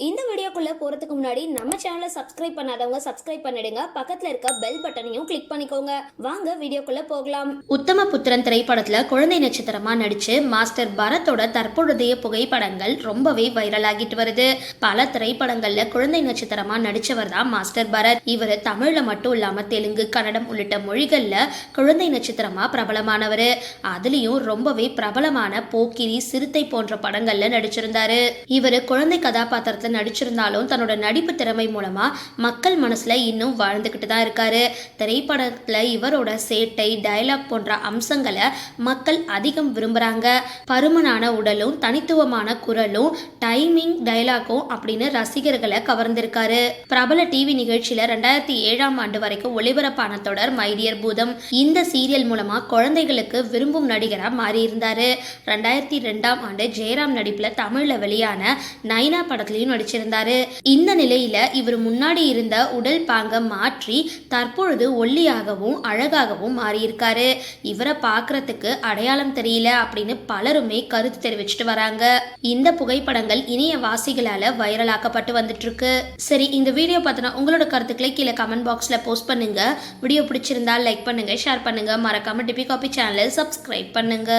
இந்த வீடியோக்குள்ள போறதுக்கு முன்னாடி நம்ம சேனலை சப்ஸ்கிரைப் பண்ணாதவங்க சப்ஸ்கிரைப் பண்ணிடுங்க, பக்கத்துல இருக்க பெல் பட்டனையும் கிளிக் பண்ணிக்கோங்க. வாங்க வீடியோக்குள்ள போகலாம். உத்தம புத்திரன் திரைப்படத்துல குழந்தை நட்சத்திரமா நடிச்சு மாஸ்டர் பரத்தோட தற்பொழுதைய புகைப்படங்கள் ரொம்பவே வைரல் ஆகிட்டு வருது. பல திரைப்படங்கள்ல குழந்தை நட்சத்திரமா நடிச்சவர் தான் மாஸ்டர் பரத். இவர் தமிழ்ல மட்டும் இல்லாம தெலுங்கு, கன்னடம் உள்ளிட்ட மொழிகள்ல குழந்தை நட்சத்திரமா பிரபலமானவர். அதுலயும் ரொம்பவே பிரபலமான போக்கிரி, சிறுத்தை போன்ற படங்கள்ல நடிச்சிருந்தாரு. இவர் குழந்தை கதாபாத்திரத்தை நடிச்சிருந்தாலும் தன்னோட நடிப்பு திறமை மூலமா மக்கள் மனசுல இன்னும் வாழ்ந்துகிட்டு தான் இருக்காரு. திரைப்படத்துல இவரோட சேட்டை, டயலாக் போன்ற அம்சங்களை மக்கள் அதிகம் விரும்புறாங்க. பருமனான உடலும் தனித்துவமான குரலும் டைமிங் டயலாக்கும் அப்படின்னு ரசிகர்களை கவர்ந்திருக்காரு. பிரபல டிவி நிகழ்ச்சியில 2007ஆம் ஆண்டு வரைக்கும் ஒளிபரப்பான தொடர் மை டியர் பூதம். இந்த சீரியல் மூலமா குழந்தைகளுக்கு விரும்பும் நடிகரா மாறி இருந்தாரு. 2002ஆம் ஆண்டு ஜெயராம் நடிப்புல தமிழ்ல வெளியான நைனா படத்திலையும் நடிச்சிருந்தாரு. இந்த நிலையில இவர் முன்னாடி இருந்த உடல் பாங்க மாற்றி தற்பொழுது ஒல்லியாகவும் அழகாகவும் மாறியிருக்காரு. இவரை பார்க்கறதுக்கு அடையாளம் தெரியல அப்படின்னு பலருமே கருத்து தெரிவிச்சுட்டு வராங்க. இந்த புகைப்படங்கள் இணைய வாசிகளால வைரலாக்கப்பட்டு வந்துட்டு இருக்கு. சரி, இந்த வீடியோ பார்த்தனா உங்களோட கருத்துக்களை கீழே கமெண்ட் பாக்ஸ்ல போஸ்ட் பண்ணுங்க. வீடியோ பிடிச்சிருந்தா லைக் பண்ணுங்க, ஷேர் பண்ணுங்க, மறக்காம டிபி காபி சேனலை சப்ஸ்கிரைப் பண்ணுங்க.